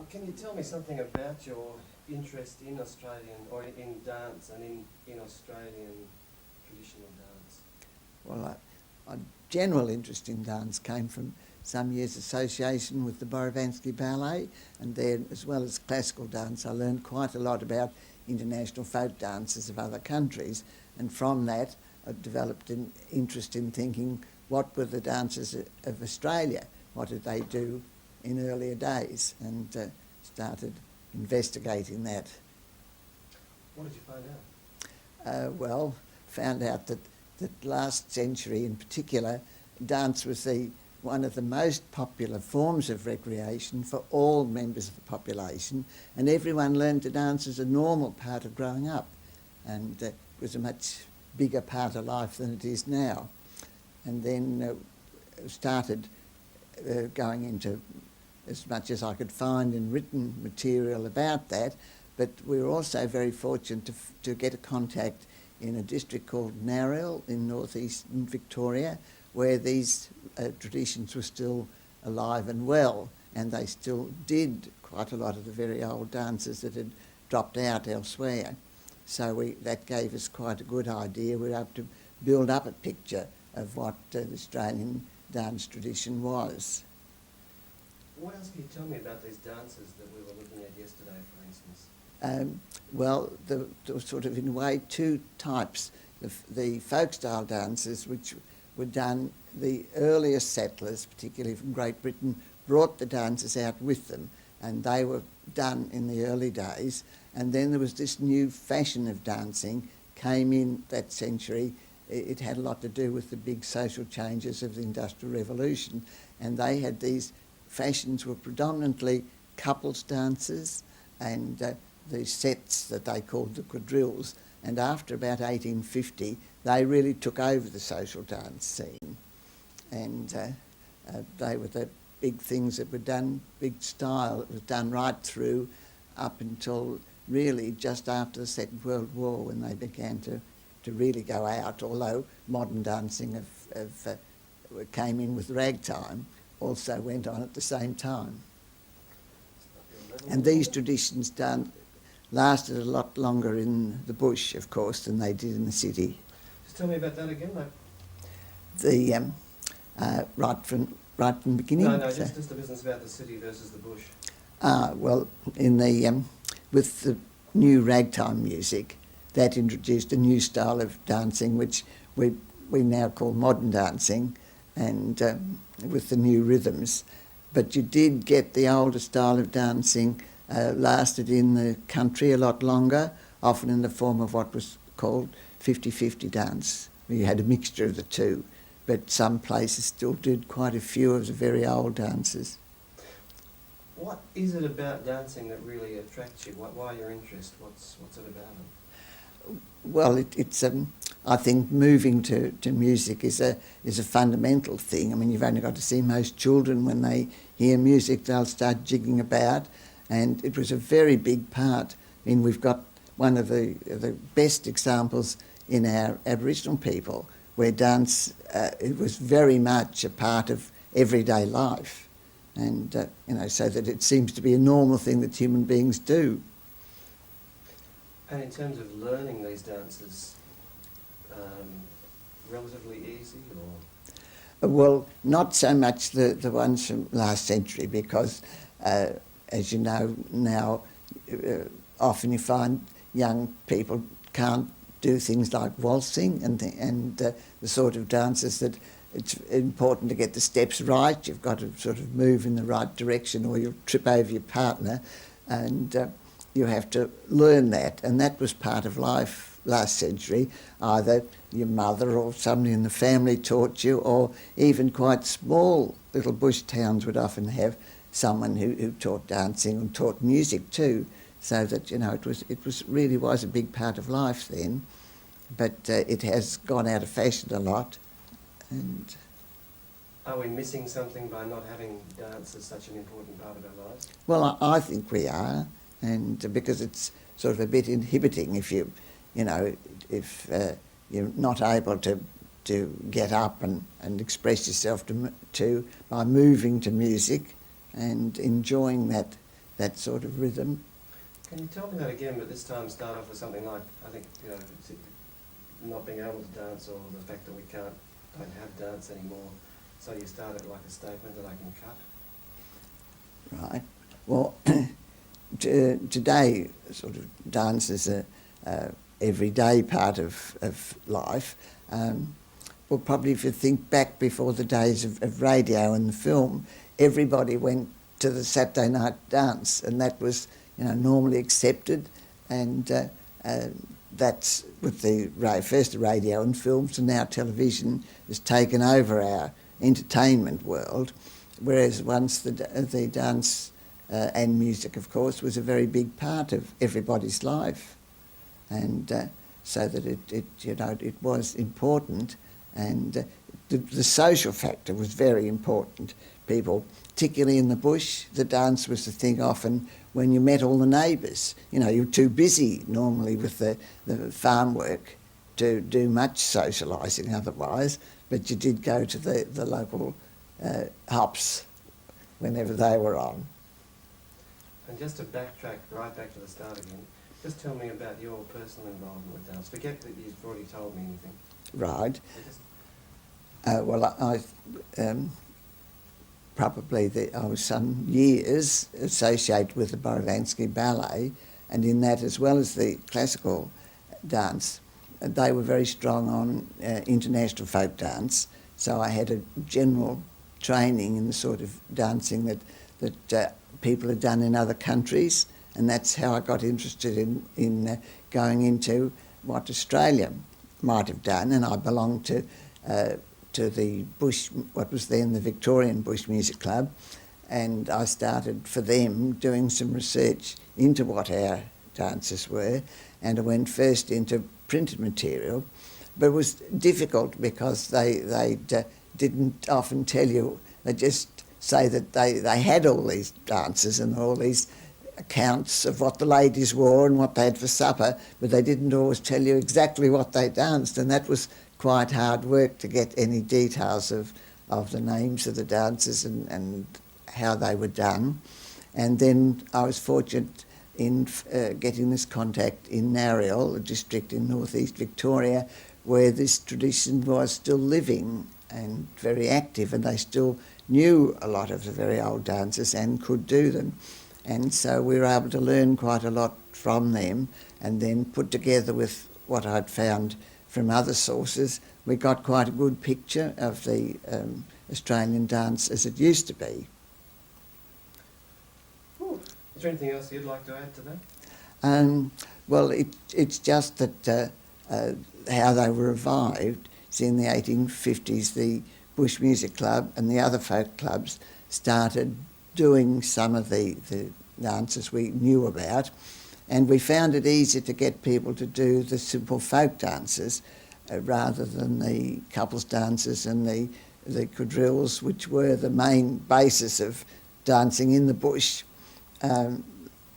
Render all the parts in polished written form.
Well, can you tell me something about your interest in Australian, or in dance and in Australian traditional dance? Well, my general interest in dance came from some years' association with the Borovansky Ballet, and then, as well as classical dance, I learned quite a lot about international folk dances of other countries, and from that I developed an interest in thinking, what were the dances of Australia? What did they do in earlier days? And started investigating that. What did you find out? Well, found out that last century in particular, dance was one of the most popular forms of recreation for all members of the population, and everyone learned to dance as a normal part of growing up, and it was a much bigger part of life than it is now. And then started going into as much as I could find in written material about that, but we were also very fortunate to get a contact in a district called Narrell in northeastern Victoria, where these traditions were still alive and well, and they still did quite a lot of the very old dances that had dropped out elsewhere. So that gave us quite a good idea. We were able to build up a picture of what the Australian dance tradition was. What else can you tell me about these dances that we were looking at yesterday, for instance? Well, there were sort of, in a way, two types. The folk-style dances, which were done, the earliest settlers, particularly from Great Britain, brought the dances out with them, and they were done in the early days. And then there was this new fashion of dancing, came in that century. It had a lot to do with the big social changes of the Industrial Revolution, and they had these fashions were predominantly couples dances and the sets that they called the quadrilles, and after about 1850 they really took over the social dance scene, and they were the big things that were done, big style. It was done right through up until really just after the Second World War, when they began to really go out, although modern dancing came in with ragtime, also went on at the same time. And these traditions lasted a lot longer in the bush, of course, than they did in the city. Just tell me about that again, mate. Right from the beginning. No, just the business about the city versus the bush. Well, with the new ragtime music, that introduced a new style of dancing, which we now call modern dancing, and with the new rhythms. But you did get the older style of dancing lasted in the country a lot longer, often in the form of what was called 50-50 dance, where you had a mixture of the two. But some places still did quite a few of the very old dances. What is it about dancing that really attracts you? Why your interest? What's it about it? Well, it's I think moving to music is a fundamental thing. I mean, you've only got to see most children, when they hear music, they'll start jigging about, and it was a very big part. I mean, we've got one of the best examples in our Aboriginal people, where dance it was very much a part of everyday life, and so that it seems to be a normal thing that human beings do. And in terms of learning these dances, relatively easy, or? Well, not so much the ones from last century, because as you know now, often you find young people can't do things like waltzing and the sort of dances that it's important to get the steps right. You've got to sort of move in the right direction, or you'll trip over your partner, and you have to learn that. And that was part of life last century. Either your mother or somebody in the family taught you, or even quite small little bush towns would often have someone who taught dancing and taught music too, so that it really was a big part of life then. But it has gone out of fashion a lot. And are we missing something by not having dance as such an important part of our lives? Well, I think we are, and because it's sort of a bit inhibiting if you're not able to get up and express yourself by moving to music and enjoying that that sort of rhythm. Can you tell me that again, but this time start off with something like, I think, not being able to dance, or the fact that we don't have dance anymore. So you start it like a statement that I can cut. Right. Well, today, sort of dance is a everyday part of life. Well, probably if you think back before the days of radio and the film, everybody went to the Saturday night dance, and that was, normally accepted, and that's with the first the radio and films, and now television has taken over our entertainment world, whereas once the dance and music, of course, was a very big part of everybody's life, and so that it was important, and the social factor was very important. People, particularly in the bush, the dance was the thing often when you met all the neighbours. You're too busy normally with the farm work to do much socialising otherwise, but you did go to the local hops whenever they were on. And just to backtrack right back to the start again, just tell me about your personal involvement with dance. Forget that you've already told me anything. Right. Well, I I was some years associated with the Borovansky Ballet, and in that, as well as the classical dance, they were very strong on international folk dance. So I had a general training in the sort of dancing that people had done in other countries, and that's how I got interested in going into what Australia might have done. And I belonged to the Bush, what was then the Victorian Bush Music Club, and I started for them doing some research into what our dances were, and I went first into printed material, but it was difficult because they didn't often tell you. They just say that they had all these dances and all these accounts of what the ladies wore and what they had for supper, but they didn't always tell you exactly what they danced, and that was quite hard work to get any details of the names of the dances and how they were done. And then I was fortunate in getting this contact in Nariel, a district in northeast Victoria, where this tradition was still living and very active, and they still knew a lot of the very old dances and could do them. And so we were able to learn quite a lot from them, and then put together with what I'd found from other sources, we got quite a good picture of the Australian dance as it used to be. Ooh. Is there anything else you'd like to add to that? Well, it's just that how they were revived is in the 1850s, the Bush Music Club and the other folk clubs started doing some of the dances we knew about, and we found it easier to get people to do the simple folk dances rather than the couples dances and the quadrilles, which were the main basis of dancing in the bush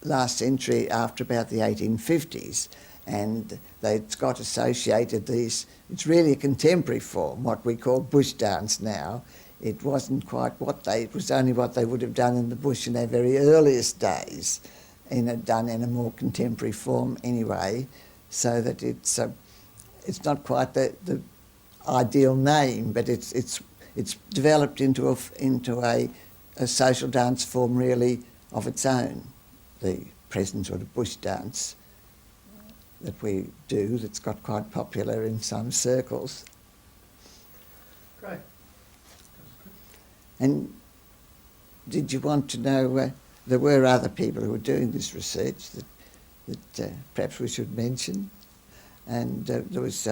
last century after about the 1850s. And they'd got associated these, it's really a contemporary form, what we call bush dance now. It wasn't quite it was only what they would have done in the bush in their very earliest days, done in a more contemporary form anyway, so that it's not quite the ideal name, but it's developed into a social dance form really of its own, the present sort of bush dance that we do, that's got quite popular in some circles. Great. And did you want to know, there were other people who were doing this research that perhaps we should mention, and there was...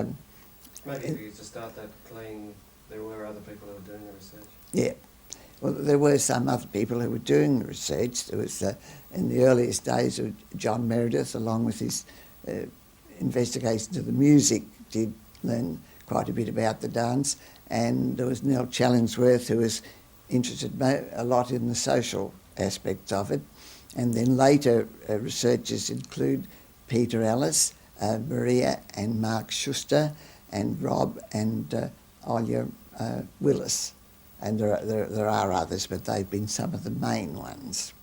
Maybe if you could just start that clean, there were other people who were doing the research. Yeah. Well, there were some other people who were doing the research. There was, in the earliest days, of John Meredith, along with his investigations of the music, did learn quite a bit about the dance, and there was Nell Challingsworth, who was interested a lot in the social aspects of it. And then later researchers include Peter Ellis, Maria and Mark Schuster, and Rob and Olya Willis. And there are others, but they've been some of the main ones.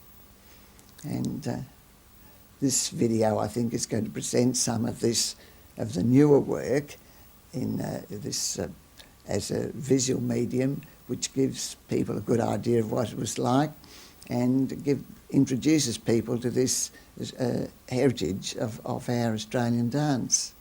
And this video, I think, is going to present some of this, of the newer work in this as a visual medium, which gives people a good idea of what it was like, and introduces people to this heritage of our Australian dance.